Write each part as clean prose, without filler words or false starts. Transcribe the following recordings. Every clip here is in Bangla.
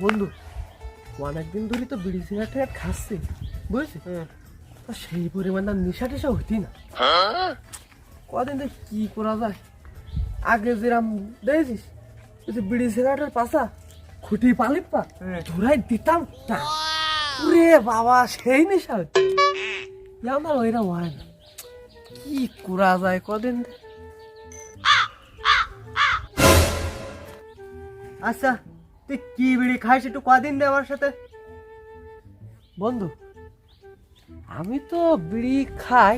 বন্ধু অনেকদিন ধরে তো বিড়ি সিগারেট খাচ্ছি বুঝলি, তা সেই পরিমাণ নেশা টেশা হইতি না। কদিন ধরে কি করা যায়, আগে যেরাম দেখেছিস বিড়ি সিগারেটের পাশা খুঁটি পালিপা ধরাই দিতাম না, ওরে বাবা সেই নেশা হইতি। আমার ওইরকম হয় না, কি করা যায় কদিন। আচ্ছা তুই কি বিড়ি খাইস একটু কদিন দে আমার সাথে। বন্ধু আমি তো বিড়ি খাই,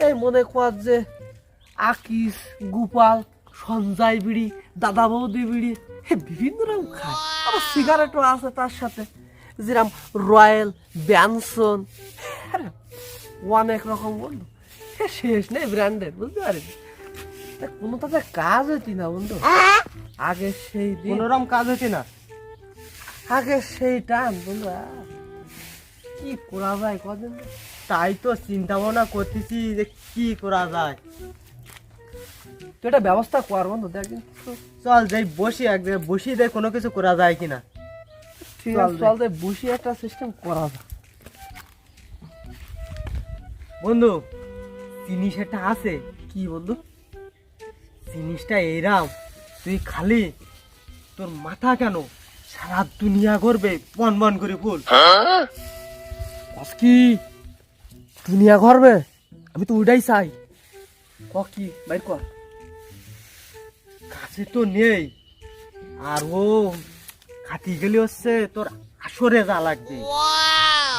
এই মনে কর যে আকিস, গোপাল, সঞ্জয় বিড়ি, দাদা বৌদি বিড়ি, বিভিন্ন রকম খাই। আবার সিগারেটও আছে তার সাথে, যেরকম রয়্যাল, ব্যানসন, অনেক রকম। বন্ধু শেষ নেই ব্র্যান্ডের, বুঝতে পারিস কোনো তাতে কাজ হইতি না বন্ধু। আগে সেই দিন কোনোরকম কাজ হচ্ছে না, আগে সেই টান বন্ধু, কি করা যায় কদিন। তাই তো চিন্তা ভাবনা করতেছি যে কি করা যায়। তুই একটা ব্যবস্থা কর বন্ধু, দেখ চল যাই বসি, এক জায়গায় বসি দেখ কোনো কিছু করা যায় কিনা। ঠিক আছে চল যাই বসি, একটা সিস্টেম করা যায়। বন্ধু জিনিস একটা আছে। কি বন্ধু? জিনিসটা এইরাম, তুই খালি তোর মাথা কেন সারা দুনিয়া ঘুরবে বন বন করে ফুল। কি দুনিয়া ঘরবে? আমি তো ওইটাই চাই। কি বাইর কর। কাছে তো নেই, আর ও খাতি গেলে হচ্ছে তোর আসরে যা লাগবে।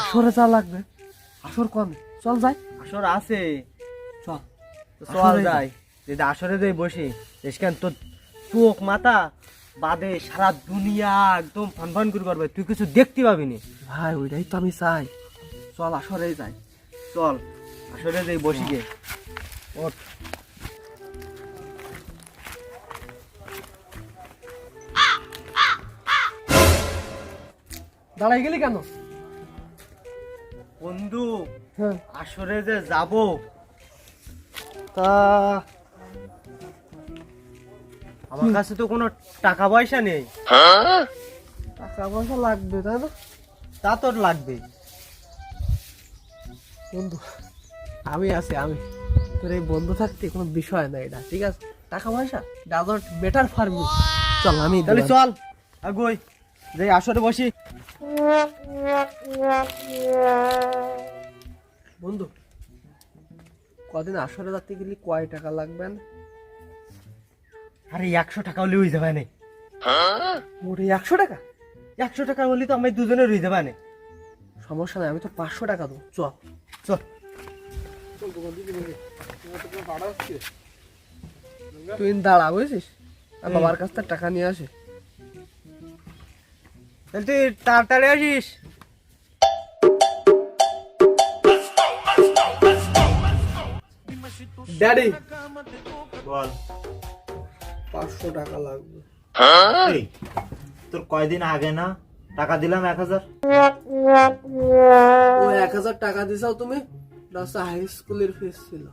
আসরে যা লাগবে? আসর কম, চল যাই। আসর আছে, চল চল আসরে যাই। যদি আসরে যাই বসি দেখেন তোর চোখ মাথা বাদে সারা দুনিয়া একদম ফান ফান করে করবে, তুই কিছু দেখতে পাবি নি। ভাই ওইটাই তো আমি চাই, চল আসরে যাই। চল আসরে যাই বসি গে। ওঠ। দাঁড়াই গেলি কেন? বন্ধু হ্যাঁ আসরে যে যাব, তা আমার কাছে তো কোনো টাকা পয়সা নেই। টাকা পয়সা লাগবে তাই না? তা তোর লাগবে বন্ধু আমি আছি, আমি তোর এই বন্ধু থাকতে কোনো বিষয় না এটা, ঠিক আছে? টাকা পয়সা ডাজন্ট ম্যাটার ফর মি। চল আমি তাহলে চল আগুই যাই আসরে বসি। বন্ধু কদিন আসরে যাতে গেলে কয় টাকা লাগবে? আরে 100 টাকা হলে হয়ে যাবে না। মোটে 100 টাকা? 100 টাকা হলে তো আমি দুজনে রয়ে যাবে না। সমস্যা নাই, আমি তো 500 টাকা দেবো। চল চল তুই দাঁড়া বুঝছিস, আর বাবার কাছ থেকে টাকা নিয়ে আসে। তাহলে তুই তাড়াতাড়ি আসিস। ড্যাডি বল 500 টাকা লাগবে। এই, তোর কয়দিন আগে না টাকা দিলাম 1000? ও 1000 টাকা দিছাও তুমি, রাস্তা হাই স্কুলের ফিস ছিল,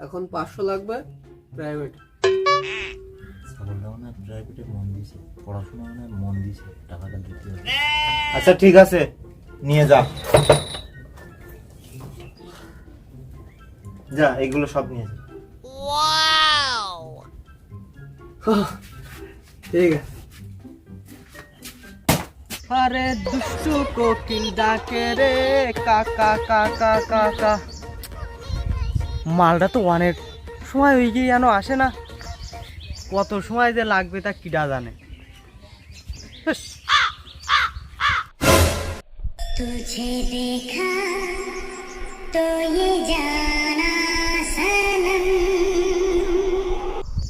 এখন 500 লাগবে প্রাইভেট। প্রাইভেটে মন দিছে, পড়াশোনা মন দিছে, টাকাটা দিতে হবে। আচ্ছা ঠিক আছে, নিয়ে যা যা, এগুলো সব নিয়ে যা। ঠিক আছে। আরে দুষ্টু কোকিল ডাকে রে কাকা কাকা কাকা। মালটা তো অনেক সময় হয়ে গিয়ে যেন আসে না, কত সময় যে লাগবে তা কিডা জানে। হুস। तुझे देखा तो ये जाना सनम।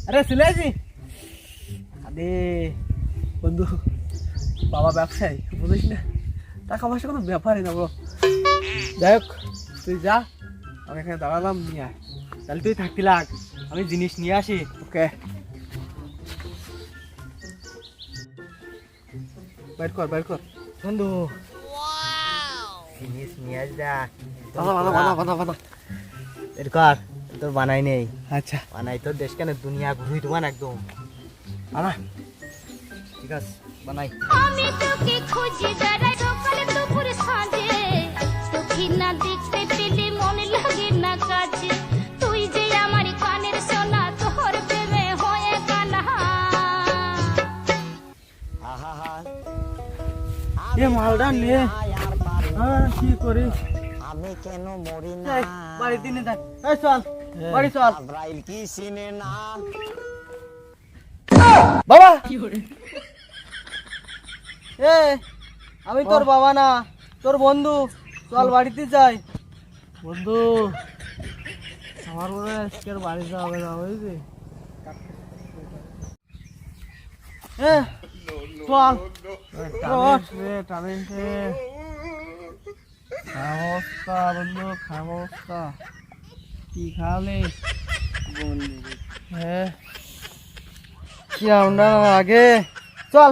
আরে সিলাইছি। আরে বন্ধু বাবা ব্যবসায়ী বুঝিস না, টাকা পয়সা কোনো ব্যাপারই না। যাই হোক তুই যা, আমি এখানে দাঁড়ালাম, নিয়ে আয়। তাহলে তুই থাকতে লাগ, আমি জিনিস নিয়ে আসি। ওকে বাইর কর বাইর কর। বন্ধু জিনিস নিয়ে আস যা। বানা বানা বানা বানা। এরকর তোর বানাই নেই। আচ্ছা বানাই তোর দেশ কেন দুনিয়া ঘুরি তোমার একদম। বানা। ঠিক আছে। বানাই। আমি তোকে খুঁজে বেড়াই সকালে দুপুর সাঁঝে, তোকে না দেখতে পেলে মনে লাগে না কাজে, তুই যে আমার কানের সোনা, তোর প্রেমে হয়ে কানা। এ মালটা নে, কি করি আমি কেন মরি না এই, বাড়ি দিনে যাই। এই চল বাড়ি চল আব্রাইল কি চিনে না বাবা। এ আমি তোর বাবা না, তোর বন্ধু, চল বাড়িতে যাই। বন্ধু আমার মনে হয় আজকের বাড়ি যাওয়া হবে না, বুঝলি? এ চল টানেন খামস্তা বন্ধু, খামস্তা কি খাওয়ালে? হ্যাঁ কি আমরা আগে চল,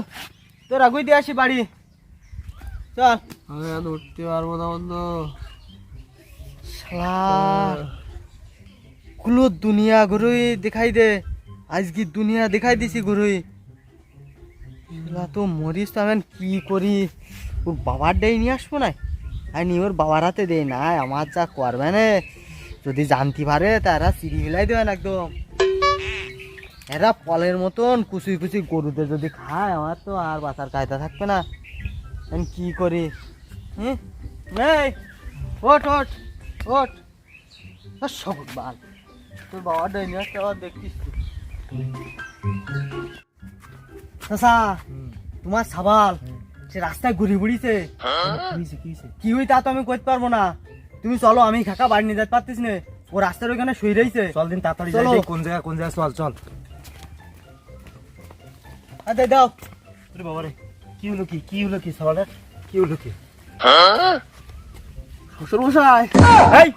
তোর আগুই দিয়ে আসি বাড়ি, চল। আমি আর উঠতে পারবো না বন্ধু। শালা কুলো দুনিয়া ঘুরুই দেখাই দে, আজকে দুনিয়া দেখাই দিছি ঘুরুই। শালা তো মরিস তো, আমি কি করি? ওর বাবার ডেই নিয়ে আসবো না, আমি ওর বাবার হাতে দেই না, আমার যা করবে না যদি জানতে পারে তারা সিঁড়ি ফেলাই দেবেন একদম। এরা ফলের মতন কুচি কুচি গরুতে যদি খায়, আমার তো আর বাঁচার কায়দা থাকবে না। আমি কি করি? হুম এই ওঠ ওঠ ওঠ, সব বাল তোর বাবার ডাইনি আসতে আবার দেখতিস চাচা, তোমার সাবাল সে রাস্তায় ঘুরি ঘুরিছে, কি হই তা তো আমি করতে পারবো না। তুমি চলো, আমি কাকা বাড়ি নিয়ে যেতে পারতিস না, ও রাস্তার ওইখানে শুয়ে রয়েছে। চল দিন তাড়াতাড়ি চলো। যাই, কোন জায়গা চল চল। আরে দাও আরে বাবা রে, কি হলো কি সওয়ালটা, কি হলো কি? শ্বশুর মশাই, এই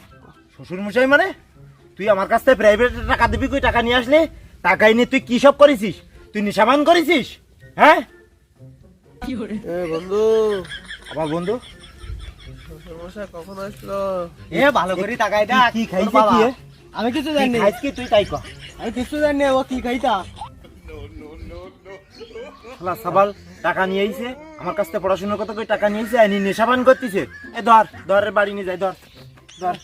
শ্বশুর মশাই মানে? তুই আমার কাছ থেকে প্রাইভেট টাকা দিবি, কই টাকা নিয়ে আসলে? টাকা এনে তুই কি সব করেছিস? তুই নিশাবান করেছিস? হ্যাঁ এ বন্ধু, আমার বন্ধু শ্বশুর মশাই কখন আসলো? এ ভালো করে তাকাই দেখ। কি খাইছে তোর বাবা। কি এ? আমি কিছু তুই জানি না, খাইছ কি তুই তাই কর। আমি কিছু জানি না, ও কি খাইতা। শালা সাবাল টাকা নিয়ে আইছে আমার কাছ থেকে, পড়াশোনার কথা কই টাকা নিয়ে আইছে, আইনি নেশাবান করতেছে। এ ধর ধর বাড়ি নিয়ে যাই, ধর ধর।